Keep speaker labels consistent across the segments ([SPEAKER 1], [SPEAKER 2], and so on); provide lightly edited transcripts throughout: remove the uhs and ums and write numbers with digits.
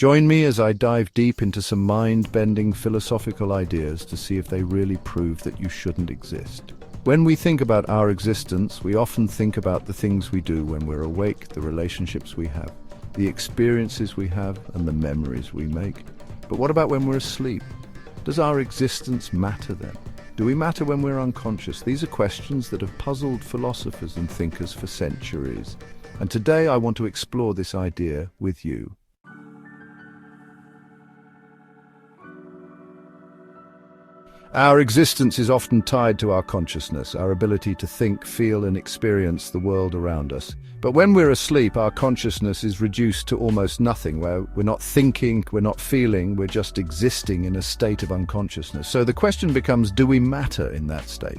[SPEAKER 1] Join me as I dive deep into some mind-bending philosophical ideas to see if they really prove that you shouldn't exist. When we think about our existence, we often think about the things we do when we're awake, the relationships we have, the experiences we have, and the memories we make. But what about when we're asleep? Does our existence matter then? Do we matter when we're unconscious? These are questions that have puzzled philosophers and thinkers for centuries. And today I want to explore this idea with you. Our existence is often tied to our consciousness, our ability to think, feel, and experience the world around us. But when we're asleep, our consciousness is reduced to almost nothing, where we're not thinking, we're not feeling, we're just existing in a state of unconsciousness. So the question becomes, do we matter in that state?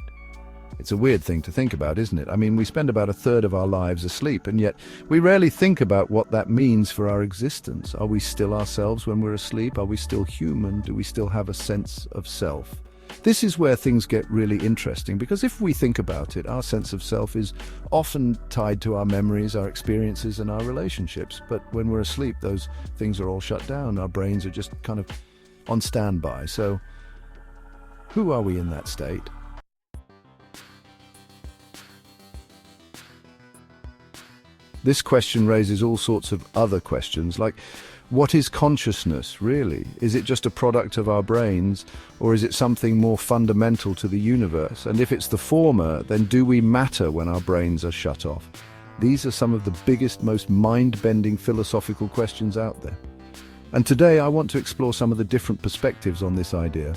[SPEAKER 1] It's a weird thing to think about, isn't it? I mean, we spend about a third of our lives asleep, and yet we rarely think about what that means for our existence. Are we still ourselves when we're asleep? Are we still human? Do we still have a sense of self? This is where things get really interesting, because if we think about it, our sense of self is often tied to our memories, our experiences, and our relationships. But when we're asleep, those things are all shut down. Our brains are just kind of on standby. So who are we in that state? This question raises all sorts of other questions, like, what is consciousness, really? Is it just a product of our brains, or is it something more fundamental to the universe? And if it's the former, then do we matter when our brains are shut off? These are some of the biggest, most mind-bending philosophical questions out there. And today I want to explore some of the different perspectives on this idea.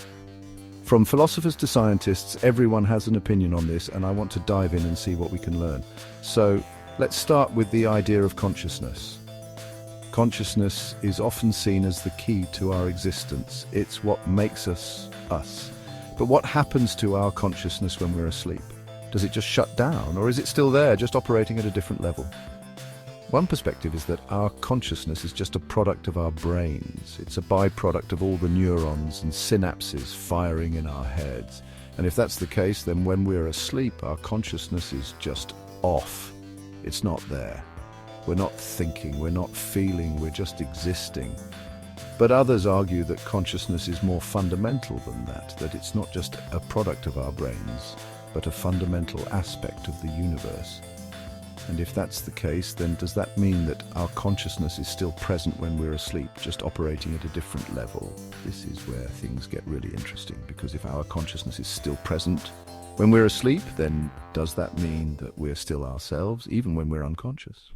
[SPEAKER 1] From philosophers to scientists, everyone has an opinion on this, and I want to dive in and see what we can learn. So let's start with the idea of consciousness. Consciousness is often seen as the key to our existence. It's what makes us us. But what happens to our consciousness when we're asleep? Does it just shut down, or is it still there, just operating at a different level? One perspective is that our consciousness is just a product of our brains. It's a byproduct of all the neurons and synapses firing in our heads. And if that's the case, then when we're asleep, our consciousness is just off. It's not there. We're not thinking, we're not feeling, we're just existing. But others argue that consciousness is more fundamental than that it's not just a product of our brains, but a fundamental aspect of the universe. And if that's the case, then does that mean that our consciousness is still present when we're asleep, just operating at a different level? This is where things get really interesting, because if our consciousness is still present when we're asleep, then does that mean that we're still ourselves, even when we're unconscious?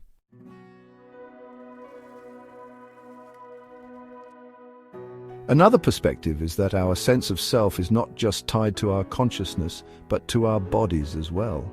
[SPEAKER 1] Another perspective is that our sense of self is not just tied to our consciousness, but to our bodies as well.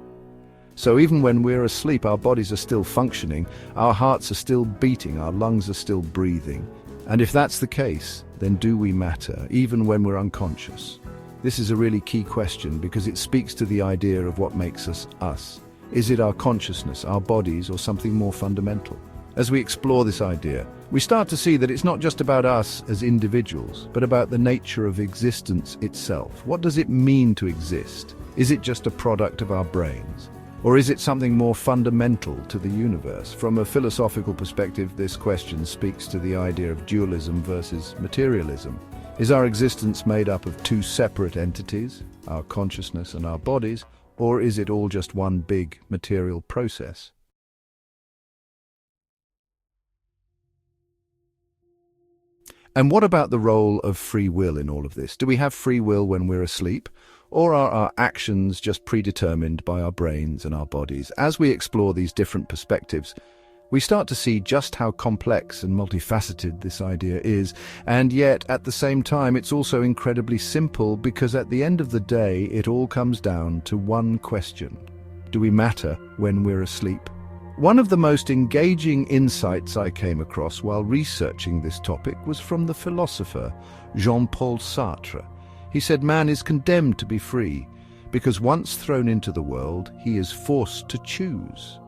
[SPEAKER 1] So even when we're asleep, our bodies are still functioning, our hearts are still beating, our lungs are still breathing. And if that's the case, then do we matter, even when we're unconscious? This is a really key question, because it speaks to the idea of what makes us us. Is it our consciousness, our bodies, or something more fundamental? As we explore this idea, we start to see that it's not just about us as individuals, but about the nature of existence itself. What does it mean to exist? Is it just a product of our brains? Or is it something more fundamental to the universe? From a philosophical perspective, this question speaks to the idea of dualism versus materialism. Is our existence made up of two separate entities, our consciousness and our bodies, or is it all just one big material process? And what about the role of free will in all of this? Do we have free will when we're asleep? Or are our actions just predetermined by our brains and our bodies? As we explore these different perspectives, we start to see just how complex and multifaceted this idea is. And yet, at the same time, it's also incredibly simple, because at the end of the day, it all comes down to one question. Do we matter when we're asleep? One of the most engaging insights I came across while researching this topic was from the philosopher Jean-Paul Sartre. He said man is condemned to be free, because once thrown into the world, he is forced to choose.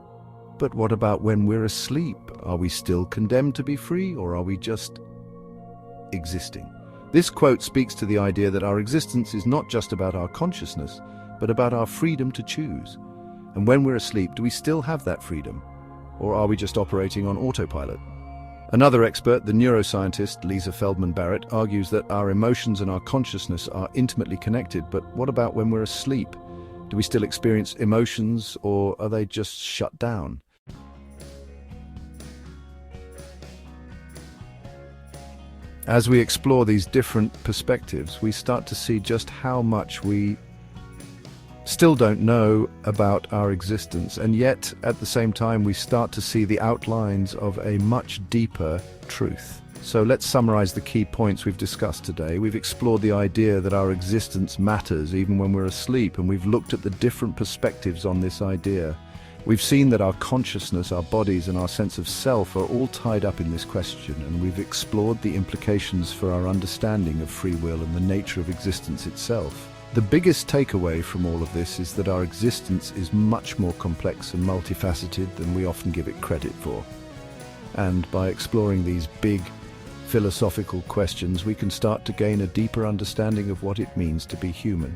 [SPEAKER 1] But what about when we're asleep? Are we still condemned to be free, or are we just existing? This quote speaks to the idea that our existence is not just about our consciousness, but about our freedom to choose. And when we're asleep, do we still have that freedom? Or are we just operating on autopilot? Another expert, the neuroscientist Lisa Feldman Barrett, argues that our emotions and our consciousness are intimately connected, but what about when we're asleep? Do we still experience emotions, or are they just shut down? As we explore these different perspectives, we start to see just how much we still don't know about our existence, and yet at the same time we start to see the outlines of a much deeper truth. So let's summarize the key points we've discussed today. We've explored the idea that our existence matters even when we're asleep, and we've looked at the different perspectives on this idea. We've seen that our consciousness, our bodies, and our sense of self are all tied up in this question, and we've explored the implications for our understanding of free will and the nature of existence itself. The biggest takeaway from all of this is that our existence is much more complex and multifaceted than we often give it credit for. And by exploring these big philosophical questions, we can start to gain a deeper understanding of what it means to be human.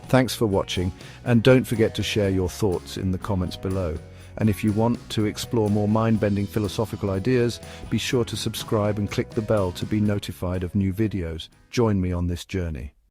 [SPEAKER 1] Thanks for watching, and don't forget to share your thoughts in the comments below. And if you want to explore more mind-bending philosophical ideas, be sure to subscribe and click the bell to be notified of new videos. Join me on this journey.